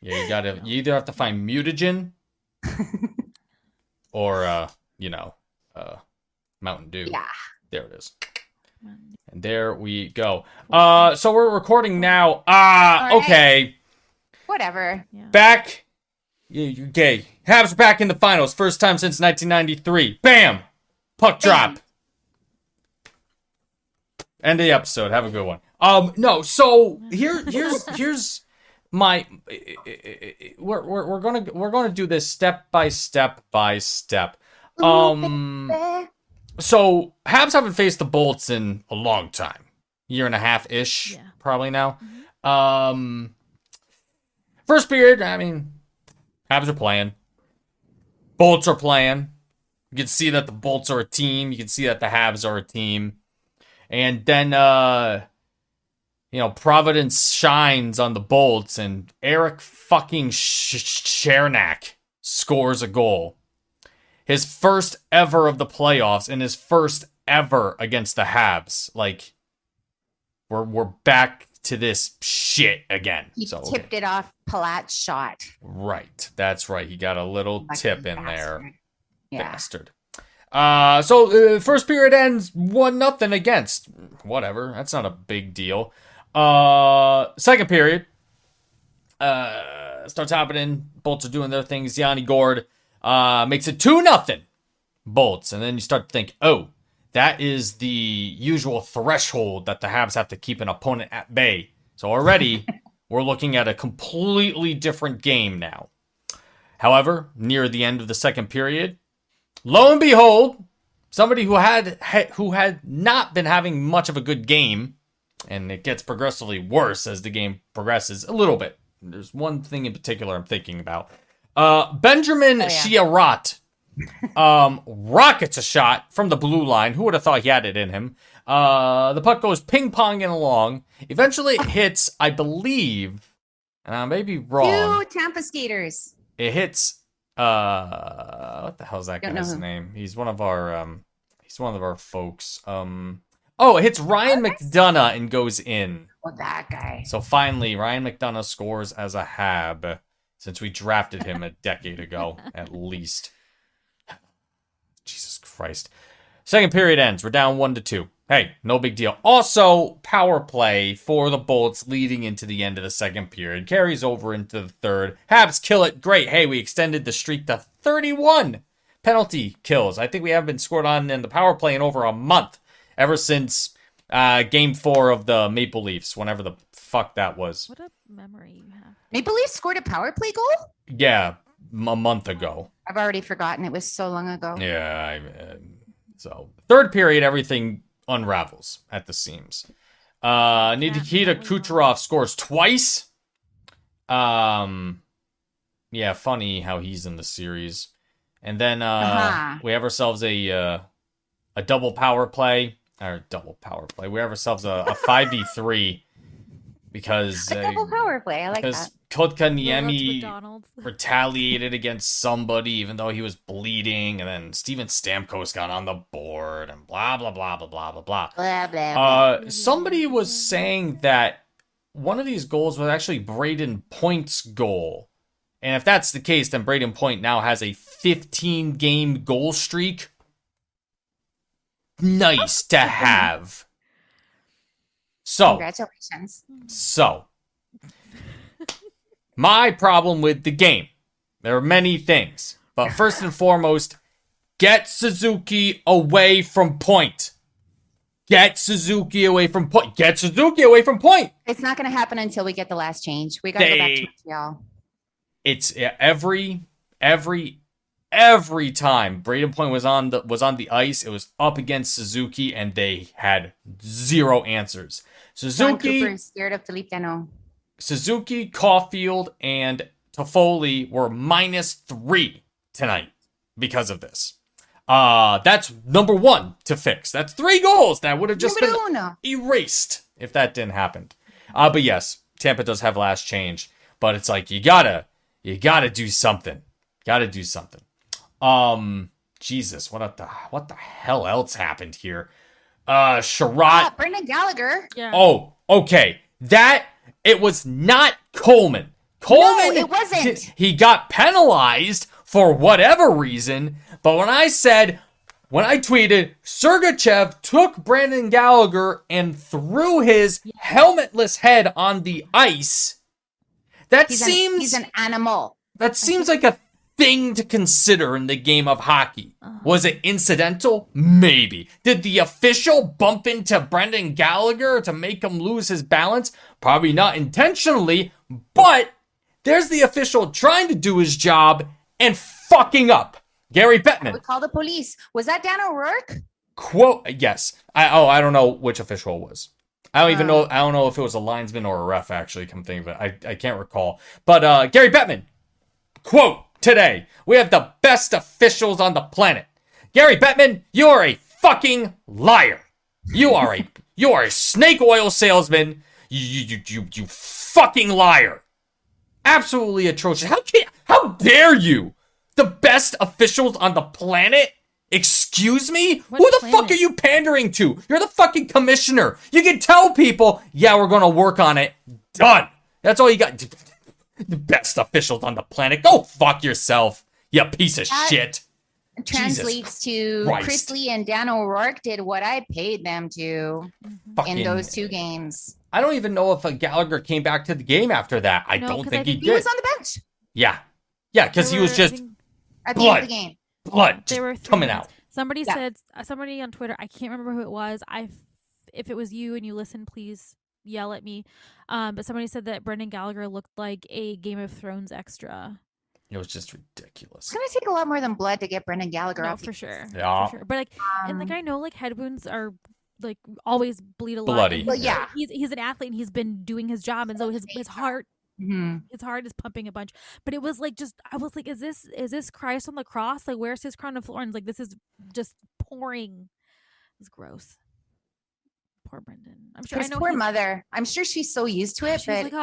Yeah, you either have to find mutagen or Mountain Dew. Yeah. There it is. And there we go. So we're recording now. Okay. Whatever. Yeah. Back. You're gay. Habs are back in the finals. First time since 1993. Bam! Puck drop. End of the episode. Have a good one. No. So here's my. We're gonna do this step by step. So Habs haven't faced the Bolts in a long time, year and a half ish, probably now. First period, I mean, Habs are playing, Bolts are playing. You can see that the Bolts are a team. You can see that the Habs are a team, and then Providence shines on the Bolts, and Eric fucking Chernak scores a goal. His first ever of the playoffs and his first ever against the Habs. Like, we're back to this shit again. He tipped it off Palat's shot. Right. That's right. He got a little tip in there. Yeah. Bastard. So first period ends 1-0 against. Whatever. That's not a big deal. Second period starts happening. Bolts are doing their things. Yanni Gord makes it 2-0 Bolts. And then you start to think, oh, that is the usual threshold that the Habs have to keep an opponent at bay. So already we're looking at a completely different game now. However, near the end of the second period, lo and behold, somebody who had not been having much of a good game, and it gets progressively worse as the game progresses a little bit. There's one thing in particular I'm thinking about. Benjamin Chiarot rockets a shot from the blue line. Who would have thought he had it in him? The puck goes ping-ponging along. Eventually it hits, I believe, and I may be wrong. 2 Tampa skaters. It hits, what the hell's that guy's name? He's one of our folks. It hits Ryan McDonough and goes in. Oh, that guy. So finally, Ryan McDonough scores as a Hab, since we drafted him a decade ago, at least. Jesus Christ. Second period ends. We're down 1-2. Hey, no big deal. Also, power play for the Bolts leading into the end of the second period. Carries over into the third. Habs kill it. Great. Hey, we extended the streak to 31 penalty kills. I think we haven't been scored on in the power play in over a month. Ever since Game 4 of the Maple Leafs, whenever the fuck that was. What a memory you have. Maple Leafs scored a power play goal? Yeah, a month ago. I've already forgotten. It was so long ago. Yeah, so third period, everything unravels at the seams. Nikita Kucherov scores twice. Yeah, funny how he's in the series. And then we have ourselves a double power play. Or double power play. We have ourselves a 5v3 because a double power play. I like that. Kotkaniemi retaliated against somebody even though he was bleeding, and then Steven Stamkos got on the board and blah blah blah blah blah blah blah. Blah, blah, blah. Somebody was saying that one of these goals was actually Braden Point's goal. And if that's the case, then Braden Point now has a 15-game goal streak. Nice to have. So, congratulations. So, my problem with the game. There are many things. But first and foremost, get Suzuki away from Point. Get Suzuki away from Point. Get Suzuki away from Point. It's not going to happen until we get the last change. We got to go back to Montreal. It's every time Braden Point was on the ice, it was up against Suzuki, and they had zero answers. Suzuki, Cooper is scared of Philippe Dano. Suzuki, Caulfield, and Toffoli were -3 tonight because of this. That's number one to fix. That's 3 goals that would have just been erased if that didn't happen. But yes, Tampa does have last change, but it's like you gotta do something. Gotta do something. Jesus, what the hell else happened here? Sherratt. Brendan Gallagher. Yeah. Oh, okay. It was not Coleman. Coleman, it wasn't. He got penalized for whatever reason. But when I tweeted, Sergachev took Brendan Gallagher and threw his helmetless head on the ice. He's an animal. That seems like a thing to consider in the game of hockey. Was it incidental? Maybe. Did the official bump into Brendan Gallagher to make him lose his balance? Probably not intentionally, but there's the official trying to do his job and fucking up. Gary Bettman. We call the police. Was that Dan O'Rourke? Quote, yes. I don't know which official it was. I don't even know. I don't know if it was a linesman or a ref, actually, come think of it. I can't recall. But Gary Bettman, quote, today, we have the best officials on the planet. Gary Bettman, you are a fucking liar. You are a snake oil salesman. You fucking liar. Absolutely atrocious. How dare you? The best officials on the planet? Excuse me? Who the fuck are you pandering to? You're the fucking commissioner. You can tell people, yeah, we're going to work on it. Done. That's all you got. The best officials on the planet. Go fuck yourself, you piece of shit. Translates to Chris Lee and Dan O'Rourke did what I paid them to in those 2 games. I don't even know if Gallagher came back to the game after that. I don't think he did. He was on the bench. Yeah, because he was just at the end of the game. Blood coming out. Somebody said, somebody on Twitter, I can't remember who it was. If it was you and you listen, please yell at me. But somebody said that Brendan Gallagher looked like a Game of Thrones extra. It was just ridiculous. It's gonna take a lot more than blood to get Brendan Gallagher off. For sure. Yeah. For sure. But and I know head wounds are always bleed a lot. Bloody. Well, yeah. He's an athlete and he's been doing his job, and so his heart. His heart is pumping a bunch, but it was I was like, is this Christ on the cross? Like, where's his crown of thorns? Like, this is just pouring. It's gross. Poor Brendan. I'm sure. His poor mother. I'm sure she's so used to it, but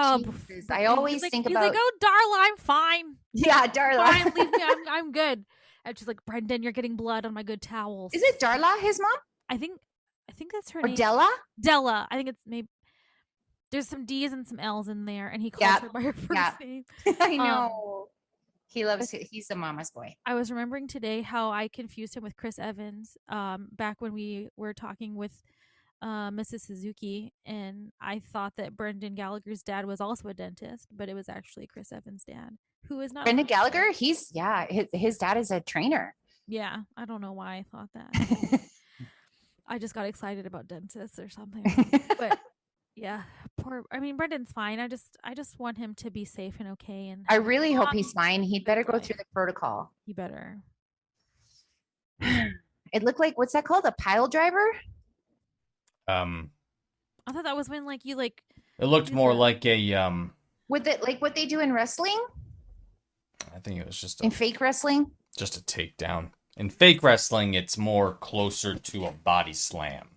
I always think about. He's like, oh, Darla, I'm fine. Yeah, Darla. Fine, leave me. I'm good. And she's like, Brendan, you're getting blood on my good towels. Is it Darla, his mom? I think that's her name. Della. Della. I think it's maybe. There's some D's and some L's in there, and he calls her by her first name. I know. He's the mama's boy. I was remembering today how I confused him with Chris Evans back when we were talking with Mrs. Suzuki, and I thought that Brendan Gallagher's dad was also a dentist, but it was actually Chris Evans' dad, who is not. Brendan Gallagher? His dad is a trainer. Yeah, I don't know why I thought that. I just got excited about dentists or something. But yeah, Brendan's fine. I just want him to be safe and okay. And I really hope he's fine. He'd better go through the protocol. He better. It looked like, what's that called? A pile driver? I thought that was when it looked more like a with it, like what they do in wrestling. I think it was just in fake wrestling. Just a takedown. In fake wrestling, it's more closer to a body slam.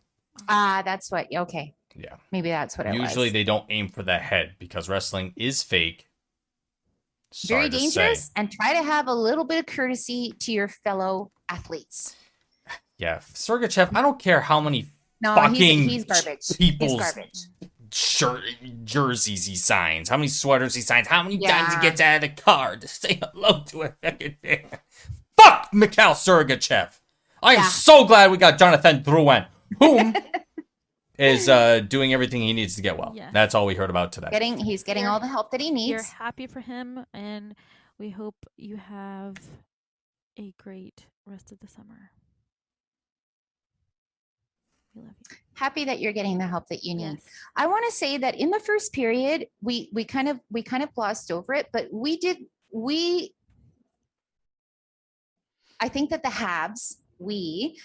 That's what. Okay. Yeah. Maybe that's what it was. Usually they don't aim for the head because wrestling is fake. Very dangerous, and try to have a little bit of courtesy to your fellow athletes. Yeah, Sergachev, I don't care how many he's garbage. People's he's garbage. Jerseys he signs, how many sweaters he signs, how many times he gets out of the car to say hello to a fucking fan. Fuck Mikhail Sergachev. I am so glad we got Jonathan Drouin, whom is doing everything he needs to get well. Yes. That's all we heard about today. He's getting all the help that he needs. We're happy for him, and we hope you have a great rest of the summer. We love you. Happy that you're getting the help that you need. Yes. I want to say that in the first period, we kind of glossed over it, but I think that the Habs, we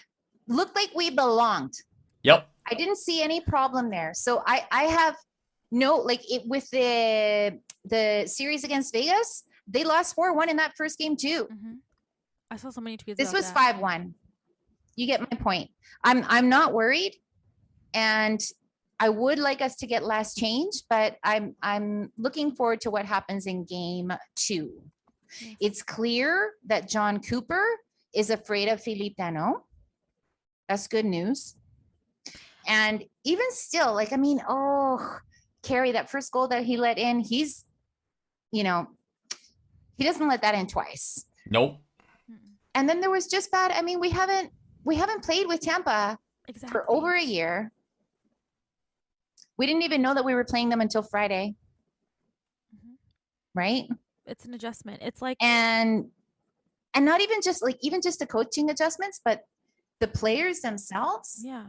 looked like we belonged. Yep. I didn't see any problem there. So I have with the series against Vegas, they lost 4-1 in that first game too. Mm-hmm. I saw so many tweets. This was 5-1. You get my point. I'm not worried, and I would like us to get last change, but I'm looking forward to what happens in game 2. Yes. It's clear that John Cooper is afraid of Philippe Danault. That's good news. And even still, Carey, that first goal that he let in, he's you know, he doesn't let that in twice. Nope. And then there was just bad. I mean, we haven't played with Tampa for over a year. We didn't even know that we were playing them until Friday. Right? It's an adjustment. It's like, and not even just the coaching adjustments, but the players themselves. Yeah.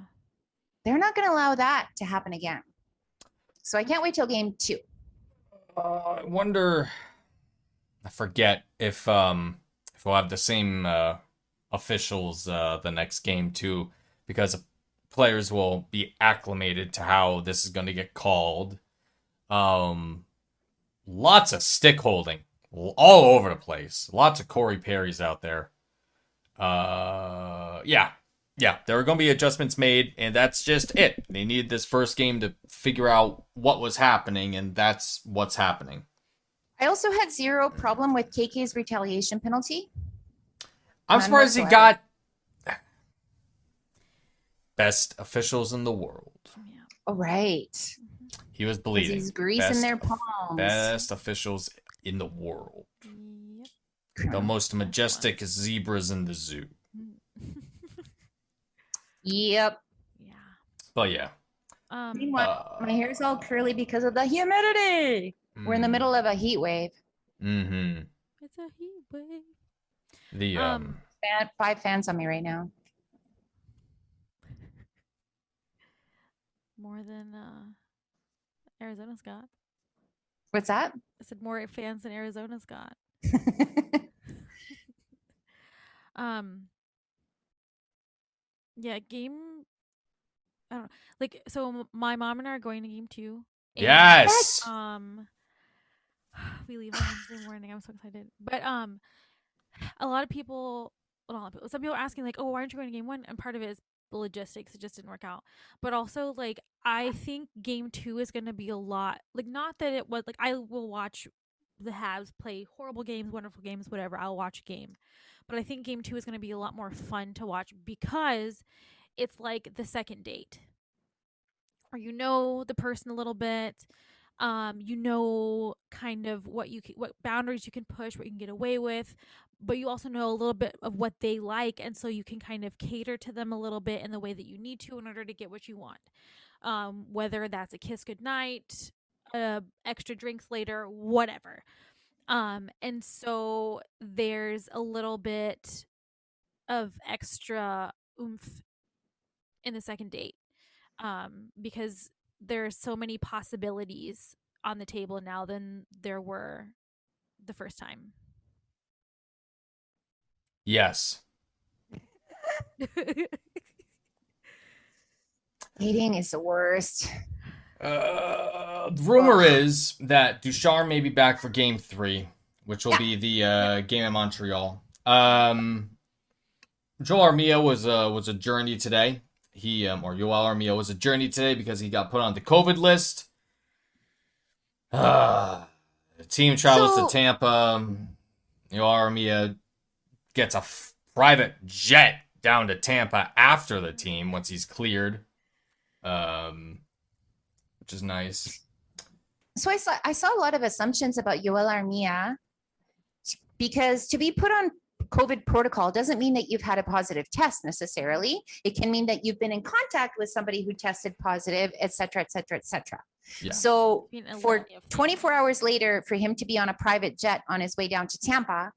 They're not going to allow that to happen again. So I can't wait till game 2. I wonder, I forget if we'll have the same officials the next game too, because players will be acclimated to how this is going to get called. Lots of stick holding all over the place. Lots of Corey Perry's out there. Yeah, there are going to be adjustments made, and that's just it. They needed this first game to figure out what was happening, and that's what's happening. I also had zero problem with KK's retaliation penalty. I'm surprised he got best officials in the world. yeah. Oh, right. He was bleeding. He's greasing their palms. Best officials in the world. Yep. The most majestic zebras in the zoo. Yep. Yeah. But yeah. Meanwhile, my hair's all curly because of the humidity. We're in the middle of a heat wave. Mm-hmm. It's a heat wave. The 5 fans on me right now. More than Arizona's got. What's that? I said more fans than Arizona's got. Yeah, game. I don't know. Like, so my mom and I are going to game 2. yes. We leave on Wednesday morning. I'm so excited. But a lot of people, well, not a lot of people, some people are asking like, oh, why aren't you going to game 1? And part of it is the logistics. It just didn't work out. But also, like, I think game 2 is going to be a lot. Like, not that it was like I will watch the Habs play horrible games, wonderful games, whatever. I'll watch a game. But I think game 2 is going to be a lot more fun to watch because it's like the second date, or you know the person a little bit. You know kind of what boundaries you can push, what you can get away with, but you also know a little bit of what they like, and so you can kind of cater to them a little bit in the way that you need to in order to get what you want. Whether that's a kiss goodnight, extra drinks later, whatever. And so there's a little bit of extra oomph in the second date, because there's so many possibilities on the table now than there were the first time. Yes. Dating is the worst. Rumor is that Ducharme may be back for game 3, which will be the game in Montreal. Joel Armia was a journey today. Joel Armia was a journey today because he got put on the COVID list. The team travels to Tampa. Joel Armia gets a private jet down to Tampa after the team once he's cleared, which is nice. So I saw a lot of assumptions about Joel Armia, because to be put on COVID protocol doesn't mean that you've had a positive test necessarily. It can mean that you've been in contact with somebody who tested positive, et cetera, et cetera, et cetera. Yeah. So for 24 hours later, for him to be on a private jet on his way down to Tampa,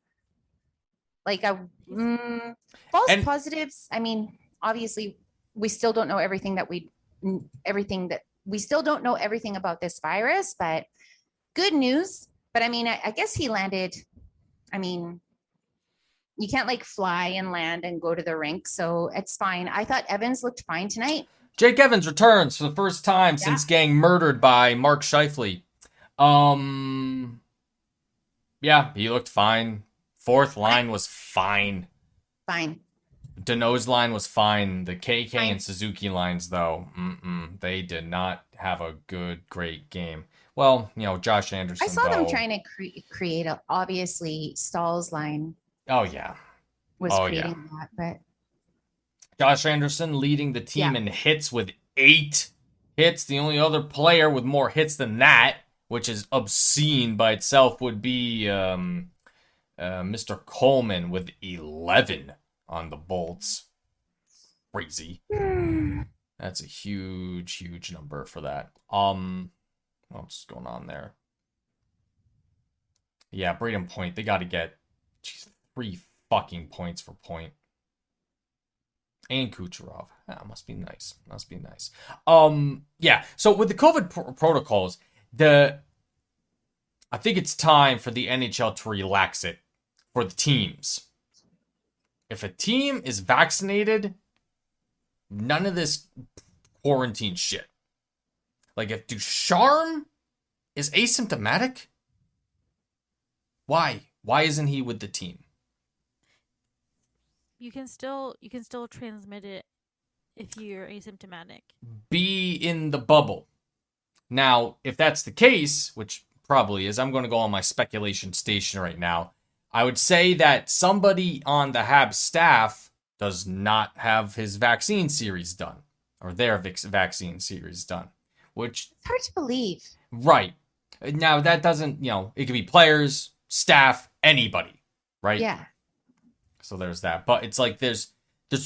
like false positives. I mean, obviously, we still don't know everything we still don't know everything about this virus, but good news. But I mean, I guess he landed. I mean, you can't like fly and land and go to the rink, so it's fine. I thought Evans looked fine tonight. Jake Evans returns for the first time since getting murdered by Mark Scheifele. Yeah, he looked fine. Fourth line was fine. Fine. Danault's line was fine. The KK and Suzuki lines, though, they did not have a great game. Well, Josh Anderson. I saw them trying to create obviously Stahl's line. Oh, yeah. Was creating that, but Josh Anderson leading the team in hits with 8 hits. The only other player with more hits than that. which is obscene by itself, would be Mr. Coleman with 11 on the Bolts. Crazy. That's a huge number for that. What's going on there? Yeah, Braden Point. They got to get 3 fucking points for Point. And Kucherov. That must be nice. Yeah. So with the COVID protocols, I think it's time for the NHL to relax it for the teams. If a team is vaccinated, none of this quarantine shit. Like if Ducharme is asymptomatic, why? Why isn't he with the team? You can still transmit it if you're asymptomatic. Be in the bubble. Now, if that's the case, which probably is, I'm going to go on my speculation station right now. I would say that somebody on the Habs staff does not have his vaccine series done, or their vaccine series done, which it's hard to believe. Right. Now, that doesn't, it could be players, staff, anybody, right? Yeah. So there's that. But it's like there's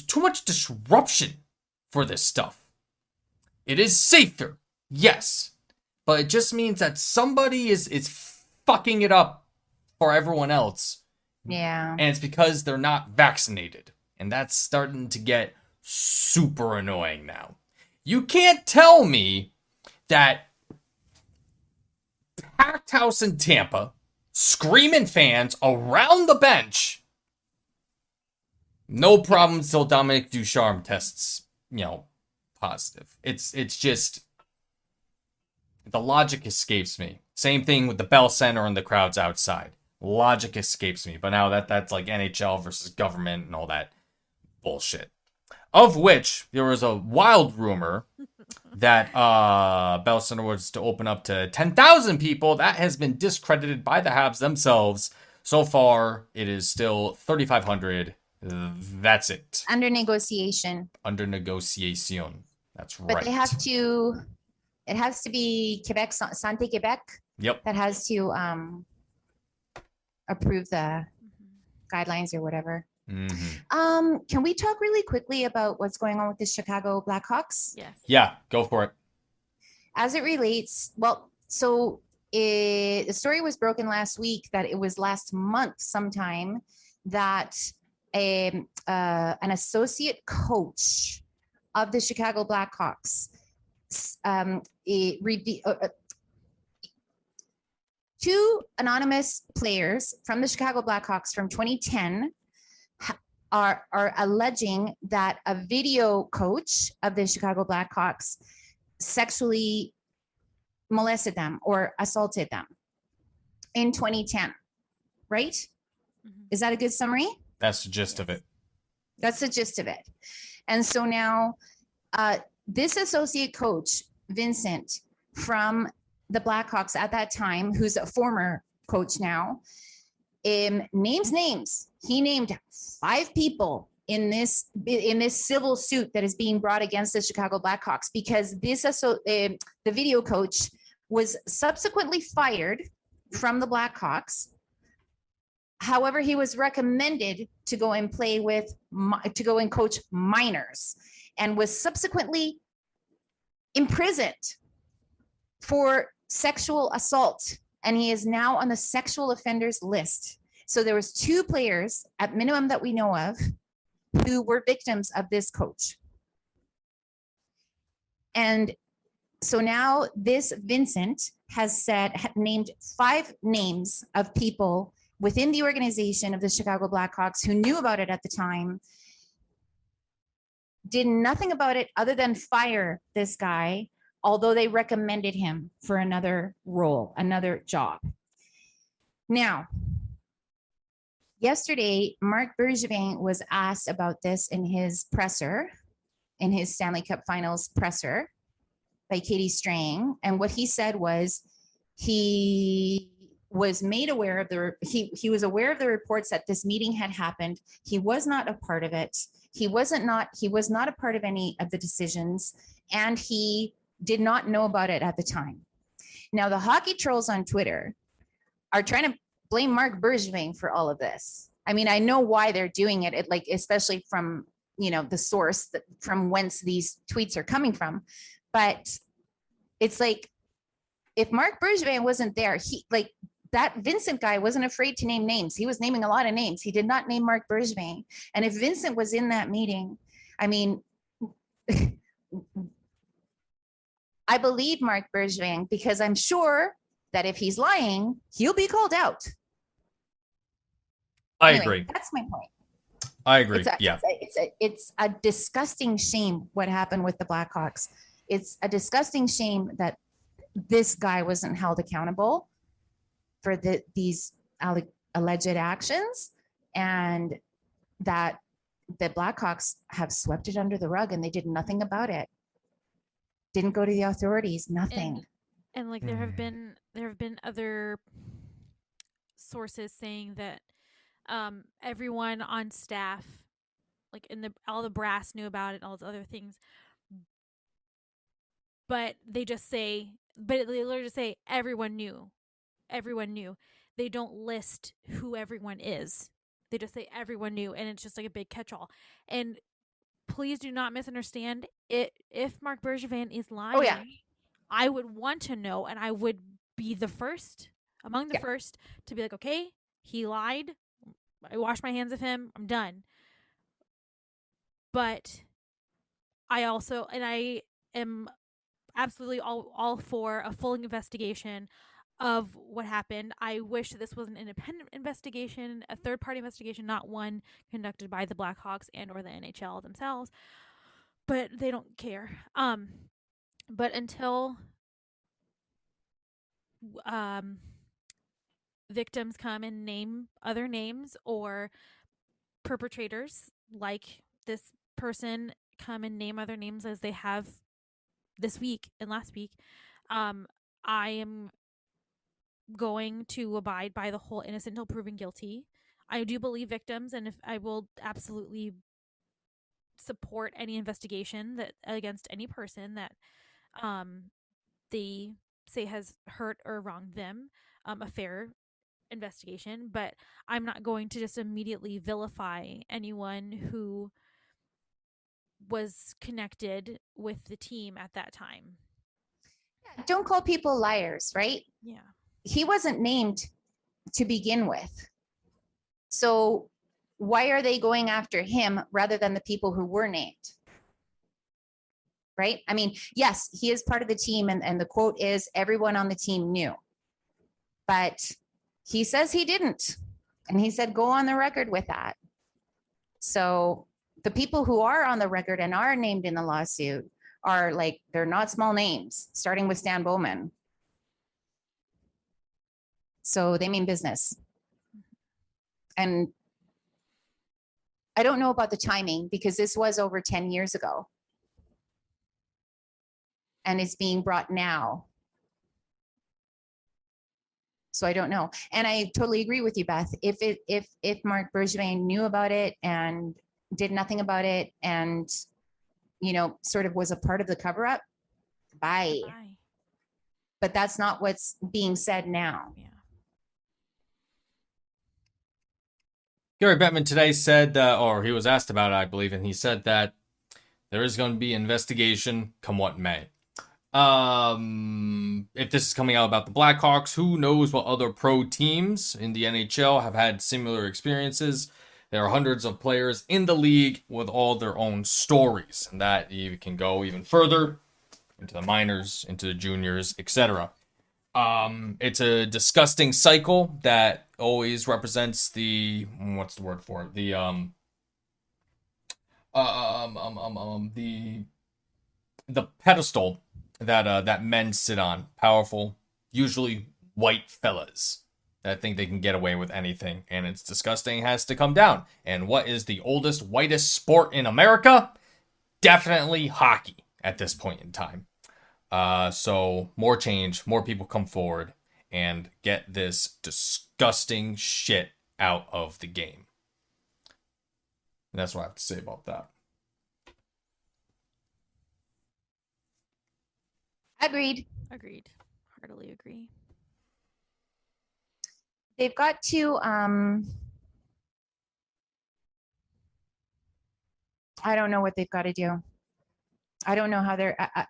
too much disruption for this stuff. It is safer, yes. But it just means that somebody is fucking it up for everyone else. Yeah. And it's because they're not vaccinated. And that's starting to get super annoying now. You can't tell me that packed house in Tampa, screaming fans around the bench, no problem until Dominic Ducharme tests, positive. It's just, the logic escapes me. Same thing with the Bell Center and the crowds outside. Logic escapes me. But now that's like NHL versus government and all that bullshit. Of which, there was a wild rumor that Bell Center was to open up to 10,000 people. That has been discredited by the Habs themselves. So far, it is still 3,500. That's it. Under negotiation. That's right. But they have to, it has to be Quebec, Santé Quebec. Yep. That has to approve the guidelines or whatever. Mm-hmm. Can we talk really quickly about what's going on with the Chicago Blackhawks? Yes. Yeah, go for it. As it relates, the story was broken last week that it was last month sometime that an associate coach of the Chicago Blackhawks two anonymous players from the Chicago Blackhawks from 2010 are alleging that a video coach of the Chicago Blackhawks sexually molested them or assaulted them in 2010, right? Mm-hmm. Is that a good summary? That's the gist of it. That's the gist of it. And so now this associate coach, Vincent, from the Blackhawks at that time, who's a former coach now, names names. He named 5 people in this civil suit that is being brought against the Chicago Blackhawks because the video coach was subsequently fired from the Blackhawks. However, he was recommended to go and coach minors and was subsequently imprisoned for sexual assault. And he is now on the sexual offenders list. So there was 2 players at minimum that we know of who were victims of this coach. And so now this Vincent has named 5 names of people within the organization of the Chicago Blackhawks who knew about it at the time, did nothing about it other than fire this guy, although they recommended him for another role, another job. Now, yesterday, Marc Bergevin was asked about this in his presser, in his Stanley Cup Finals presser by Katie Strang. And what he said was he was made aware of he was aware of the reports that this meeting had happened. He was not a part of it. He was not a part of any of the decisions, and he did not know about it at the time. Now, the hockey trolls on Twitter are trying to blame Marc Bergevin for all of this. I mean, I know why they're doing it, like, especially from, the source from whence these tweets are coming from. But it's like, if Marc Bergevin wasn't there, that Vincent guy wasn't afraid to name names. He was naming a lot of names. He did not name Marc Bergevin. And if Vincent was in that meeting, I mean, I believe Marc Bergevin, because I'm sure that if he's lying, he'll be called out. I agree. That's my point. I agree. It's a disgusting shame what happened with the Blackhawks. It's a disgusting shame that this guy wasn't held accountable for these alleged actions, and that the Blackhawks have swept it under the rug and they did nothing about it. Didn't go to the authorities, nothing. And like there have been other sources saying that everyone on staff, like all the brass knew about it, all those other things. But they literally just say everyone knew. Everyone knew. They don't list who everyone is. They just say everyone knew, and it's just like a big catch-all. And please do not misunderstand it. If Marc Bergevin is lying, I would want to know, and I would be among the first to be like, okay, he lied. I wash my hands of him. I'm done. But I am absolutely all for a full investigation of what happened. I wish this was an independent investigation, a third-party investigation, not one conducted by the Blackhawks and or the NHL themselves. But they don't care. But until victims come and name other names, or perpetrators like this person come and name other names as they have this week and last week, I am going to abide by the whole innocent until proven guilty. I do believe victims, and if I will absolutely support any investigation that against any person that they say has hurt or wronged them, a fair investigation. But I'm not going to just immediately vilify anyone who was connected with the team at that time. Yeah, don't call people liars, right? Yeah. He wasn't named to begin with. So why are they going after him rather than the people who were named? Right? I mean, yes, he is part of the team, and the quote is, everyone on the team knew. But he says he didn't. And he said, go on the record with that. So the people who are on the record and are named in the lawsuit are like, they're not small names, starting with Stan Bowman. So they mean business. And I don't know about the timing, because this was over 10 years ago. And it's being brought now. So I don't know. And I totally agree with you, Beth. If Marc Bergevin knew about it and did nothing about it, and sort of was a part of the cover-up, bye. But that's not what's being said now. Yeah. Gary Bettman today said, or he was asked about it, I believe, and he said that there is going to be investigation come what may. If this is coming out about the Blackhawks, who knows what other pro teams in the NHL have had similar experiences. There are hundreds of players in the league with all their own stories, and that you can go even further into the minors, into the juniors, etc. It's a disgusting cycle that always represents the, what's the word for it? The pedestal that men sit on. Powerful, usually white fellas that think they can get away with anything, and it's disgusting. It has to come down. And what is the oldest, whitest sport in America? Definitely hockey at this point in time. So more change, more people come forward and get this disgusting shit out of the game. And that's what I have to say about that. Agreed. 100%. wholeheartedly agree. They've got to, I don't know what they've got to do. I don't know how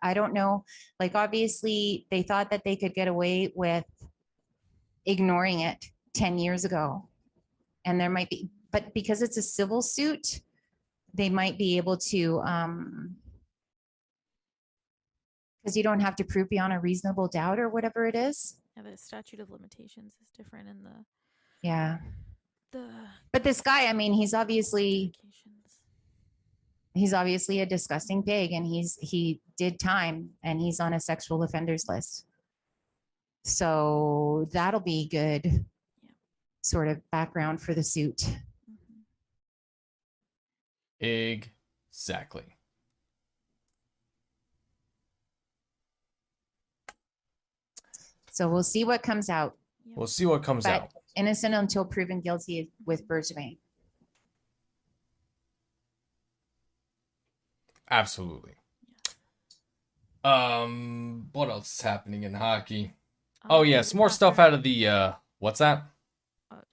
I don't know. Like, obviously, they thought that they could get away with ignoring it 10 years ago. And there might be, but because it's a civil suit, they might be able to, because you don't have to prove beyond a reasonable doubt or whatever it is. Yeah, the statute of limitations is different in Yeah. the But this guy, I mean, he's obviously a disgusting pig, and he did time, and he's on a sexual offenders list. So that'll be good sort of background for the suit. Exactly. So we'll see what comes out. We'll see what comes out. Innocent until proven guilty with Bergevin. Absolutely. What else is happening in hockey? Oh yeah, some more stuff out of the what's that?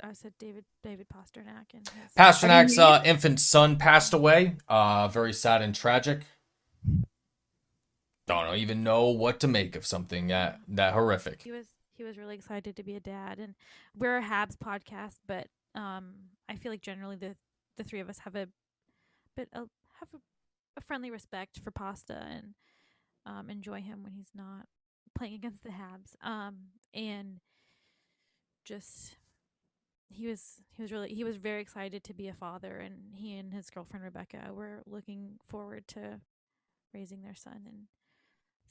I said David Pasternak and Pasternak's infant son passed away. Very sad and tragic. Don't even know what to make of something that horrific. He was really excited to be a dad, and we're a Habs podcast, but I feel like generally the three of us have a friendly respect for Pasta and enjoy him when he's not playing against the Habs. And just he was very excited to be a father, and he and his girlfriend Rebecca were looking forward to raising their son, and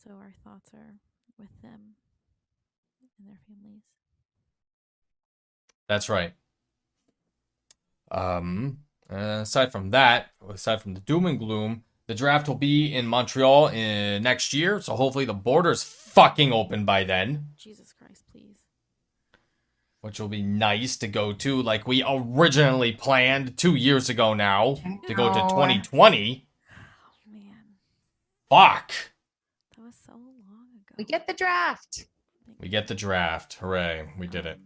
so our thoughts are with them and their families. That's right. Aside from the doom and gloom, the draft will be in Montreal next year, so hopefully the border's fucking open by then. Jesus Christ, please. Which will be nice to go to, like we originally planned 2 years ago now, to go to 2020. Oh, man. Fuck. That was so long ago. We get the draft. We get the draft. Hooray. We did it.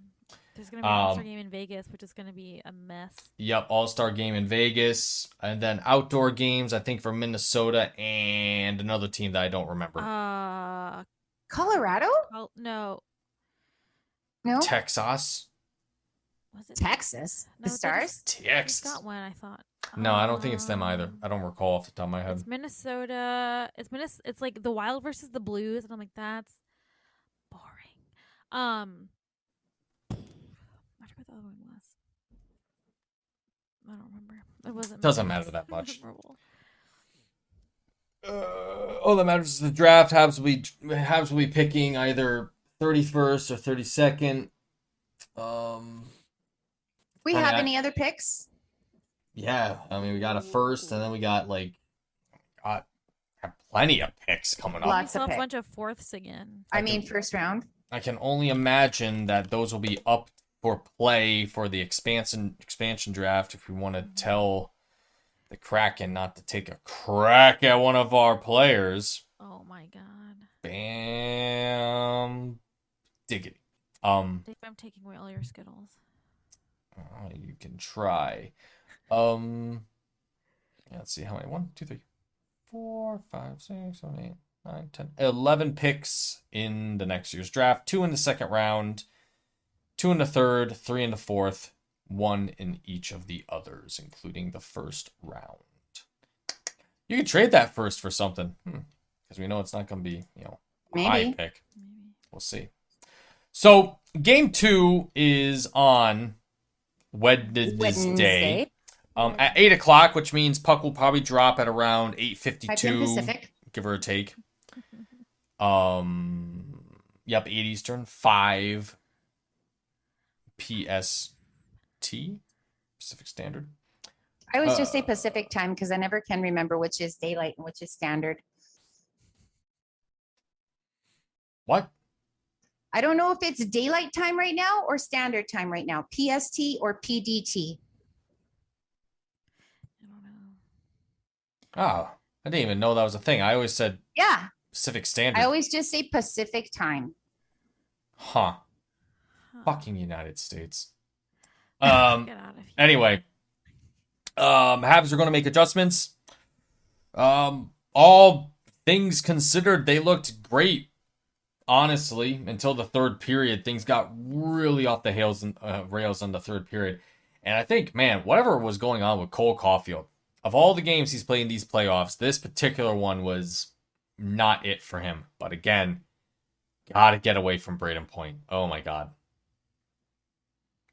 There's going to be an All-Star game in Vegas, which is going to be a mess. Yep, All-Star game in Vegas. And then outdoor games, I think, for Minnesota and another team that I don't remember. Colorado? No. No? Texas? Was it Texas? No, the Stars? Texas. Got one, I thought. No, I don't think it's them either. I don't recall off the top of my head. It's Minnesota. It's like the Wild versus the Blues, and I'm like, that's boring. I forgot the other one was. I don't remember. It wasn't. Doesn't matter that much. All that matters is the draft. Habs will be picking either 31st or 32nd. We have any other picks? Yeah, I mean we got a first, and then we got have plenty of picks coming up. Lots of of picks. A bunch of fourths again. I mean, first round. I can only imagine that those will be up for play for the expansion draft if we want to tell the Kraken not to take a crack at one of our players. Oh my god. Bam. Diggity. I'm taking away all your Skittles. You can try. Let's see how many. 1, 2, 3, 4, 5, 6, 7, 8, 9, 10, 11 picks in the next year's draft. 2 in the second round. 2 in the third, 3 in the fourth, 1 in each of the others, including the first round. You could trade that first for something, because we know it's not going to be, a high pick. Maybe. We'll see. So, game 2 is on Wednesday. At 8 o'clock, which means puck will probably drop at around 8:52, give or take. Yep, 8 Eastern, 5 PST, Pacific Standard. I always just say Pacific time because I never can remember which is daylight and which is standard. What? I don't know if it's daylight time right now or standard time right now. PST or PDT. I don't know. Oh, I didn't even know that was a thing. I always said Yeah. Pacific Standard. I always just say Pacific time. Huh. Huh. Fucking United States. Get out of here. Anyway, Habs are going to make adjustments. All things considered, they looked great. Honestly, until the third period, things got really off the rails in the third period. And I think, man, whatever was going on with Cole Caulfield, of all the games he's played in these playoffs, this particular one was not it for him. But again, gotta get away from Braden Point. Oh my God.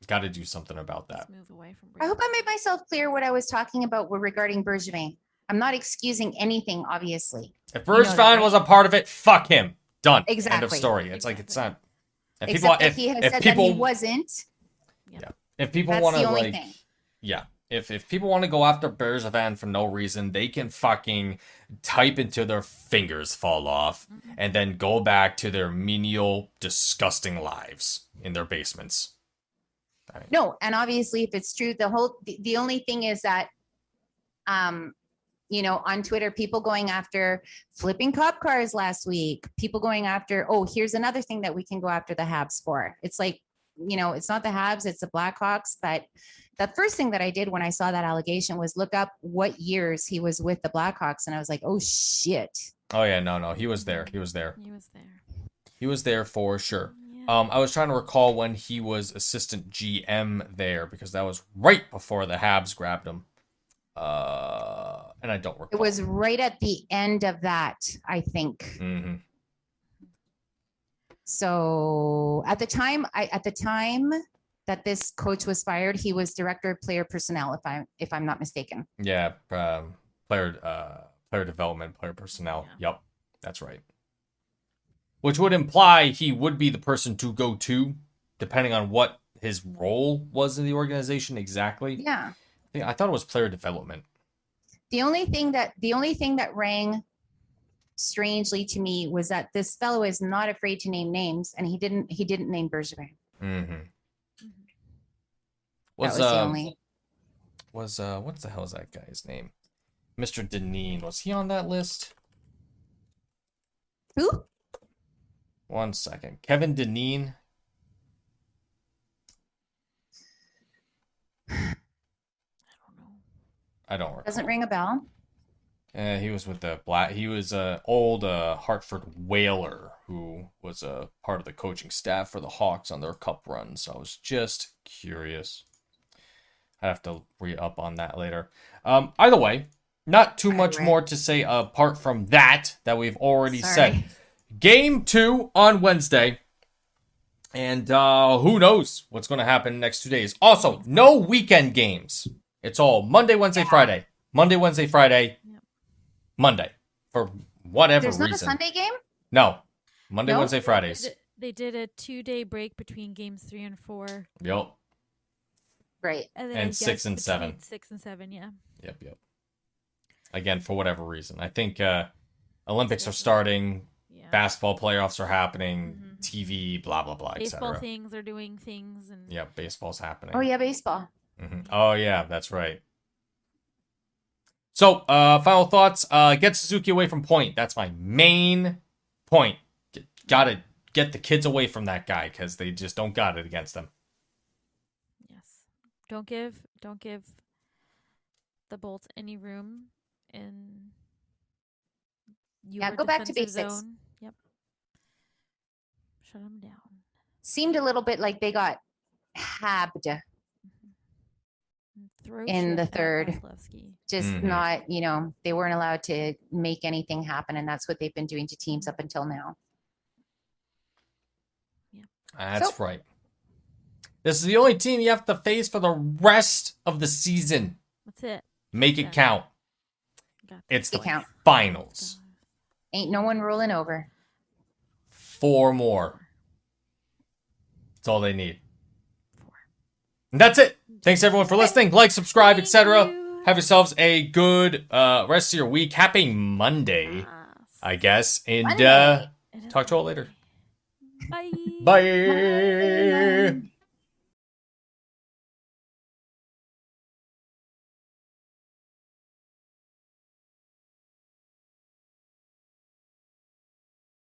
Gotta do something about that. Let's move away from I hope I made myself clear what I was talking about regarding Bergevin. I'm not excusing anything, obviously. If You know that, Bergevin right? was a part of it, fuck him. Done. Exactly. End of story. It's like, it's not. If Except people, that he has if said people, that he wasn't. if people That's want the to only like, thing. yeah, if people want to go after Bergevin for no reason, they can fucking type until their fingers fall off and then go back to their menial, disgusting lives in their basements. No, and obviously, if it's true, the only thing is that, you know, on Twitter, people going after flipping cop cars last week, people going after, oh, here's another thing that we can go after the Habs for. It's like, you know, it's not the Habs, it's the Blackhawks. But the first thing that I did when I saw that allegation was look up what years he was with the Blackhawks. And I was like, oh, shit. Oh, yeah, no, he was there. He was there. He was there for sure. Yeah. I was trying to recall when he was assistant GM there because that was right before the Habs grabbed him. And I don't recall. It was right at the end of that, I think. Mm-hmm. So at the time that this coach was fired, he was director of player personnel, if I'm not mistaken. Yeah, player development, player personnel. Yeah. Yep, that's right. Which would imply he would be the person to go to, depending on what his role was in the organization exactly. Yeah. I thought it was player development. The only thing that rang strangely to me was that this fellow is not afraid to name names, and he didn't name Bergevin. Mm-hmm. That was the only. What the hell is that guy's name? Mr. Deneen. Was he on that list? Who? 1 second. Kevin Deneen. I don't recall. Doesn't ring a bell. He was with the Black. He was an old Hartford Whaler who was a part of the coaching staff for the Hawks on their cup run. So I was just curious. I have to re-up on that later. Either way, not too much more to say apart from that we've already said. Game 2 on Wednesday. And who knows what's going to happen next 2 days. Also, no weekend games. It's all Monday, Wednesday, Friday. Monday, Wednesday, Friday. Yep. Monday. For whatever reason. There's not a Sunday game? No. Monday, No? Wednesday, Fridays. They did a 2-day break between games 3 and 4. Yep. Right. And, then And I 6 and guess 7. between 6 and 7, yeah. Yep. Again, for whatever reason. I think Olympics are starting. Yeah. Basketball playoffs are happening. Mhm. TV, blah, blah, blah, Baseball etc. things are doing things. And Yep, baseball's happening. Oh yeah, baseball. Oh, yeah, that's right. So, final thoughts. Get Suzuki away from Point. That's my main point. Gotta get the kids away from that guy because they just don't got it against them. Yes. Don't give the Bolts any room in your Go back to defensive basics. zone. Yep. Shut them down. Seemed a little bit like they got habbed, Throw in the shit at third. Vasilevsky. just Mhm. not, you know, they weren't allowed to make anything happen. And that's what they've been doing to teams up until now. That's right. This is the only team you have to face for the rest of the season. That's it. Make it Yeah. count. Got It's the Make it count. finals. Ain't no one rolling over. 4 more. That's all they need. And that's it. Thanks everyone for listening. Like, subscribe, Thank etc. you. Have yourselves a good rest of your week. Happy Monday, Yes. I guess. And Monday. It is talk to you all later. Bye. Bye.